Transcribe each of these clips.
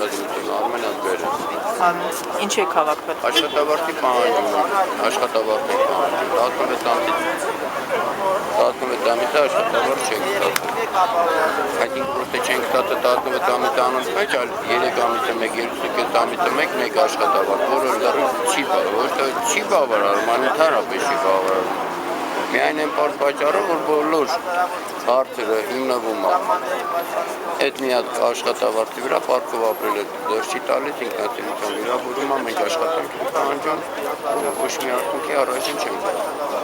արտադրություն Արմենիան բերել։ Ինչ է քաղաքվել։ Աշխատավարձի պահանջում, 16 ամիս աշխատավարձ չենք ստացել։ Այդ ինք պրոստը չենք ստացել 16 ամիս անոնց մեջ, այլ 3 ամիսը մեկ, 2,5 ամիսը մեկ աշխատավարձ, որը լրիվ չի բավարարում, չի բավարարում, անընդհանրապես չի բավարարում։ Միայն այն պատճառով, որ բոլոր հարցերը հիմնվում է այդ մի հատ աշխատավարձի վրա պարտքով ապրել է դեռ չի տալիս ինքնասիրության վիրավորում է, մենք աշխատանք ենք պահանջում, ոչ մի արդյունքի առայժմ չենք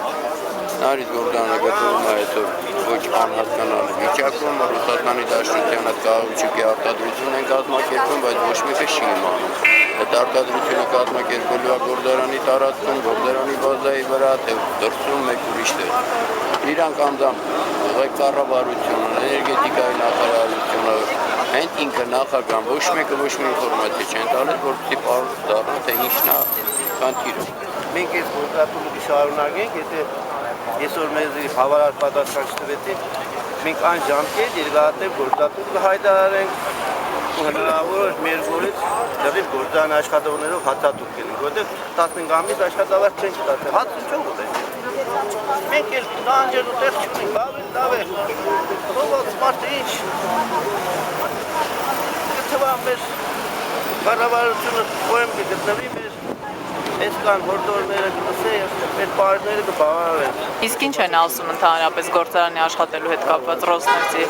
Նարից Գորդանը գտնվում է այսօր ոչ անհասկանալի վիճակում, Ռուսաստանի Դաշնության այդ կահույքի արտադրություն են կազմակերպում, բայց ոչ մեկը չի իմանում։ Այդ արտադրությունը կազմակերպելու է Գորդարանի տարածքում, Գորդարանի բազայի վրա, թե դրսում մեկ ուրիշ տեղ։ Իրանք անձամբ կառավարությունը, էներգետիկայի նախարարությունը, հենց ինքը նախագահան, ոչ մեկը ոչ մի ինֆորմացիա չեն տալիս, որպեսզի պարզ դառնա, թե ինչն է խնդիրը։ Մենք այս գործատուլը շարունակենք, եթե այսօր մեզ բավարար պատասխան չտվեցին, մենք այն ժամկետ երկարատև գործատուլ հայտարարենք ու հնարավոր մեր գորից լրիվ գործան աշխատողներով հացատուկ կենենք, որտեղ 15 ամիս աշխատավարձ չենք ստացել, հաց չենք ուտել։ Մենք էլ տանջելու տեղ չունենք, լավ է, ով մարդը ինչ, թվա մեր կառավարությունը խոհեմ կգտնվի մեր Այս կան հորդորները կտսեն, մեր պարները կբավարարեն։ Իսկ ինչ են ասում ընդհանրապես գործարանի աշխատելու հետ կապված Ռոսնեֆտի։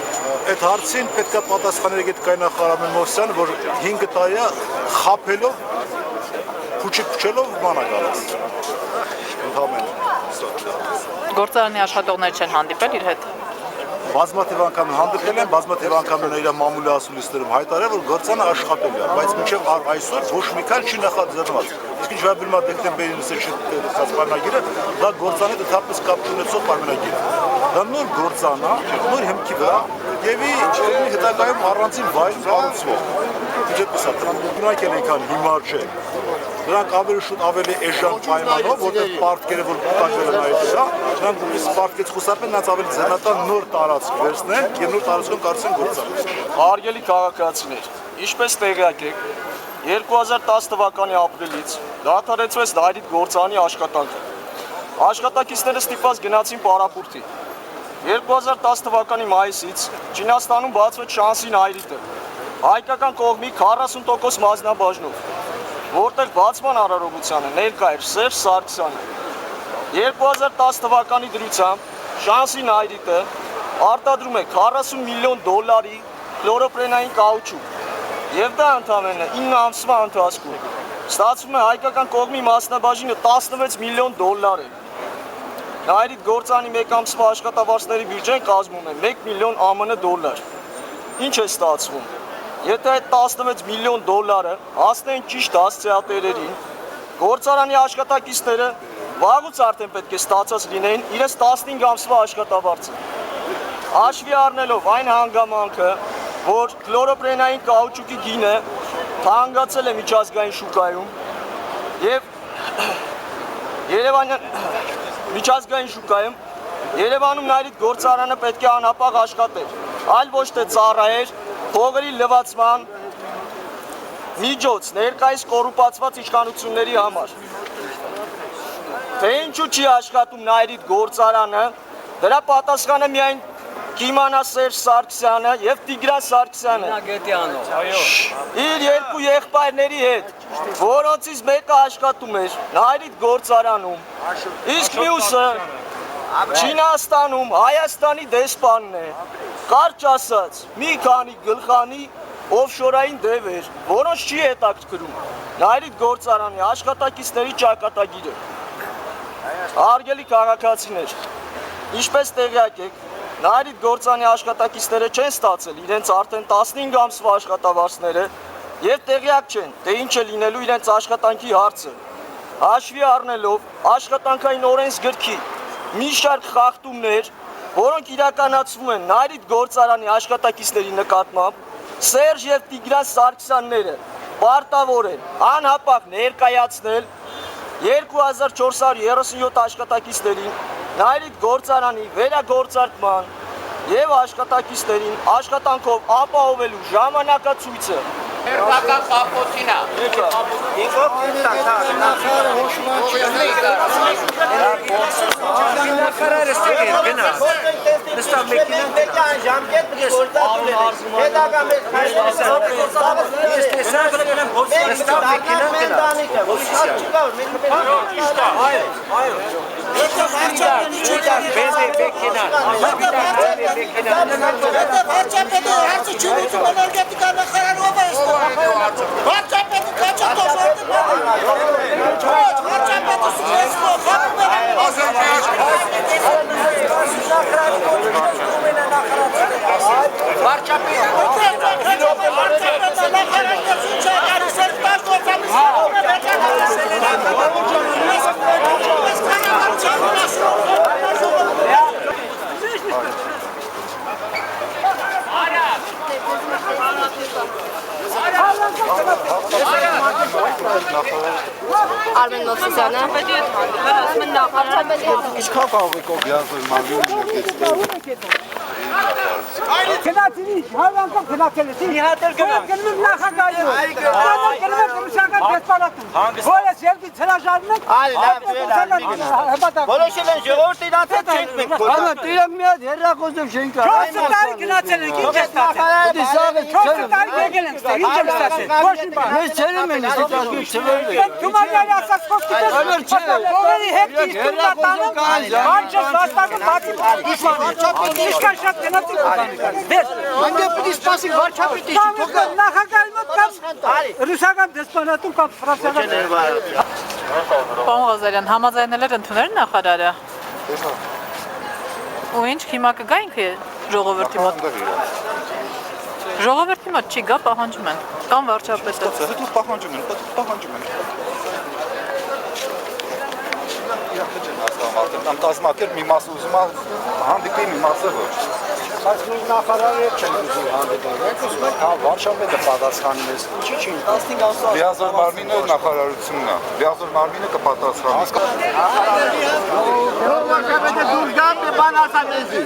Այդ հարցին պետք է պատասխանել էներգետիկայի նախարար Մովսյանը, որ 5 տարի է խաբելով, փուչելով մանա գալիս։ Ընդհանրապես։ Գործարանի աշխատողներ չեն հանդիպել իր հետ։ Բազմաթիվ անգամ հանդիպել են, բազմաթիվ անգամ իր մամուլի ասուլիսներում հայտարարել, որ գործանը աշխատել է, բայց մինչև այսօր ոչ մի քան չի նախաձեռնված։ Իսկ ինչ վերաբերում է դեկտեմբերի 9-ի պայմանագիրը, դա գործանի հետ հատկապես կապ ունեցող պայմանագիր է։ Դա նոր գործան է, նոր հիմքի վրա եւ հետագայում առանձին վայր կառուցվող։ Իջեցա, դրանք են այնքան հիմար չէ։ Դրանք ավելի շուտ ավելի էժան պայմանով, որտեղ պարտքերը որ կուտակվել են այդ դրա, դրանք իս պարտքից խուսափեն, նրանց ավելի ձեռնատար նոր տարածք վերցնեն եւ նոր տարածքում կառուցեն գործարան։ Հարգելի քաղաքացիներ, ինչպես տեղյակ եք, 2010 թվականի ապրիլից դադարեցվեց Նայիրիդ գործարանի աշխատանքը։ Աշխատակիցները ստիպված գնացին պարապուրտի։ 2010 թվականի մայիսից Չինաստանում բացվեց Շանսի Նայիրիդը, հայկական կողմի 40% մասնաբաժնով, որտեղ բացման արարողությանը ներկա էր Սերժ Սարգսյանը։ 2010 թվականի դրությամբ Շանսի Նայիրիդը արտադրում է $40 միլիոն քլորոպրենային կաուչուկ, եւ դա ընդամենը 9 ամսվա ընթացքում ստացվում է հայկական կողմի մասնաբաժինը $16 միլիոն է։ Նայիրիդ գործարանի մեկ ամսվա աշխատավարձների բյուջեն կազմում է $1 միլիոն ԱՄՆ։ Ինչ է ստացվում։ Եթե այդ $16 միլիոն հասնեն ճիշտ հասցեատերերին, գործարանի աշխատակիցները վաղուց արդեն պետք է ստացած լինեին իրենց 15 ամսվա աշխատավարձը։ Հաշվի առնելով այն հանգամանքը, որ քլորոպրենային կաուչուկի գինը թանկացել է միջազգային շուկայում եւ Երևանում Նայիրիդ գործարանը պետք է անհապաղ աշխատեր, այլ ոչ թե ծառայեր փողերի լվացման միջոց ներկայիս կոռուպացված իշխանությունների համար։ Թե ինչու չի աշխատում Նայիրիդ գործարանը, դրա պատասխանը միայն կիմանա Սերժ Սարգսյանը եւ Տիգրան Սարգսյանը իր երկու եղբայրների հետ, որոնցից մեկը աշխատում էր Նայիրիդ գործարանում, իսկ մյուսը Չինաստանում Հայաստանի դեսպանն է, կարճ ասած մի քանի գլխանի օֆշորային դևեր, որոնց չի հետաքրքրում Նայիրիդ գործարանի աշխատակիցների ճակատագիրը։ Հարգելի քաղաքացիներ, ինչպես տեղյակ եք, Նայիրիդ գործարանի աշխատակիցները չեն ստացել իրենց արդեն 15 ամսվա աշխատավարձները եւ տեղյակ չեն, թե ինչ է լինելու իրենց աշխատանքի հարցը։ Հաշվի առնելով աշխատանքային օրենսգրքի մի շարք խախտումներ, որոնք իրականացվում են Նայիրիդ գործարանի աշխատակիցների նկատմամբ, Սերժ եւ Տիգրան Սարգսյանները պարտավոր են անհապաղ ներկայացնել 2437 աշխատակիցներին Նայիրիդ գործարանի վերագործարկման եւ աշխատակիցներին աշխատանքով ապահովելու ժամանակացույցը Հերբական խապոցինա։ Արմեն Մովսիսյանը Ինչքան կարող եք օբյազոր մանվին Գնացինի, հավանքով գնացել ես։ Մի հատ էլ գնամ։ Գնում նախագահում։ Գնում ռուսական դեսպանատուն։ Որ ես երկի ցրաժարն եք։ Այլ լավ Որոշել են ժողովրդի դատել չենք մենք գործել։ Հա, դրանք մի հատ հերրախոսով շենք արել։ 4 տարի գնացել եք, ինչ է ստացել։ Դե սաղը 4 տարի եկել ենք ստեղ, ինչ է ստացել։ Ոչ մի բան։ Մեզ չերում են ստացել, չվերել։ Թումանյանի ասած խոսքի դες։ Ովերի հետ իսկ տանը, անջը վաստակը բացի Ինչքան շատ գնացել Դες, մենք պետք է սպասենք վարչապետի փոքր նախագահի մոտ կամ ռուսական դեսպանատուն կամ ֆրանսիական Պարոն Ղազարյան, համաձայնել էր ընդունել նախարարը։ Ու ինչ հիմա կգայինք ժողովրդի մոտ։ Ժողովրդի մոտ չի գա, պահանջում են։ Կամ վարչապետը։ Պահանջում են։ Am տազմակեր մի մասը ուզում հանդիպի մի մասը ոչ։ Բայց նույն նախարարը չեն ուզում հանդիպել։ Մենք ուզում ենք վարչապետը պատասխանի մեզ։ Ինչի՞ չի։ 15 ամսվա։ Լիազոր մարմինը նախարարությունն է։ Լիազոր մարմինը կպատասխանի։ Վարչապետը դուրս գա մի բան ասա մեզի։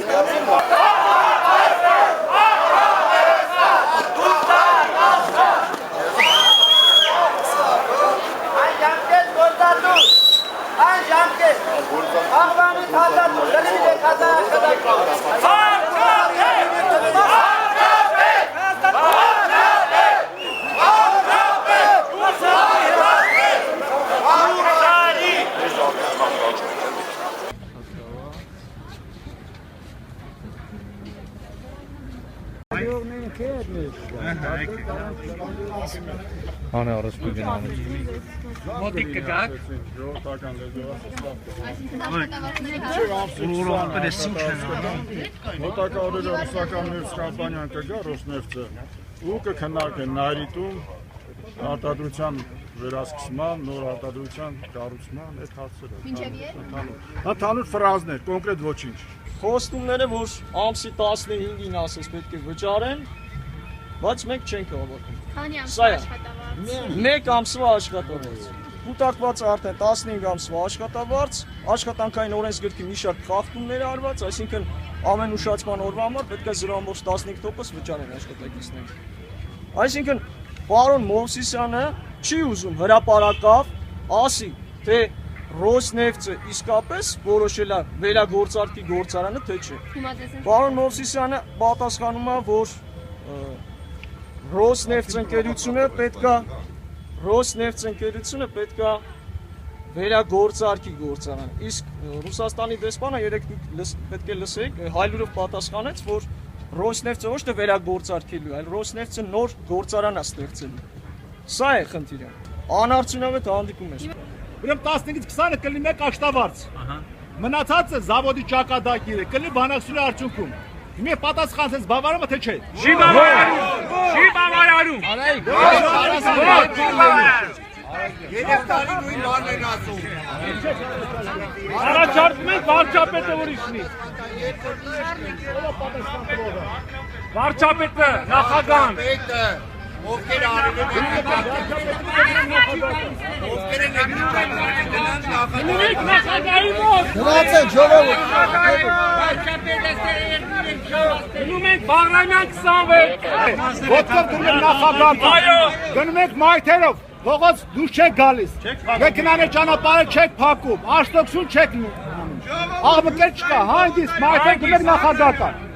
Անե առաջ կգնանք։ Մոտիկ կգաք։ Մոտակա օրերը ռուսական նефտ կամպանիան կգա Ռոսնեֆտը ու կքննարկեն Նայրիտում արտադրության վերահսկման, նոր արտադրության կառուցման այդ հարցերը։ Ընդհանուր ֆրազներ, կոնկրետ ոչինչ։ Խոստումները, որ ամսի 15-ին ասես պետք է վճարեն, բայց մենք չենք հավատում։ Քանի ամսվա Սա է։ աշխատավարձ։ 1 ամսվա աշխատավարձ։ Կուտակված արդեն 15 ամսվա աշխատավարձ, աշխատանքային օրենսգրքի մի շարք խախտումներ արված, այսինքն ամեն ուշացման օրվա համար պետք է 0.15% վճարեն աշխատակիցները։ Այսինքն պարոն Մովսիսյանը չի ուզում հրապարակավ ասի, թե Ռոսնեֆտը իսկապես որոշել է վերագործարկի գործարանը, թե չէ։ Պարոն Մովսիսյանը պատասխանում է, որ Ռոսնեֆտ ընկերությունը պետքա վերագործարկի գործարանը։ Իսկ Ռուսաստանի դեսպանը երեք պետք է լսեք, Հայլուրով պատասխանեց, որ Ռոսնեֆտը ոչ թե վերագործարկելու, այլ Ռոսնեֆտը նոր գործարան է ստեղծելու։ Սա է խնդիրը։ Անարդյունավետ հանդիպում է։ Ուրեմն 15-ից 20-ը կլինի 1 աշտավարձ։ Մնացածը զավոդի ճակատագիրը կլինի բանակցությունների արդյունքում։ Հիմա պատասխանեց բավարարում թե չէ։ Չի բավարարում։ Երեք տարի նույն բանն են ասում։ Առաջարկում ենք վարչապետը որ իջնի։ Վարչապետը, նախագահան։ Ովքեր արել են ովքեր են նախագահի մոտ։ Գնացեք ժողովուրդ։ Գնում ենք Բաղրամյան 26։ Ոտքով գնում եք նախագահ։ Գնում եք մայթերով։ Ողոց դուրս չեք գալիս։ Մեքենաների ճանապարհը չեք փակում, աշտոքսուն չեք անում։ Աղմկել չկա, հանգիստ մայթեր գնում եք նախագահ։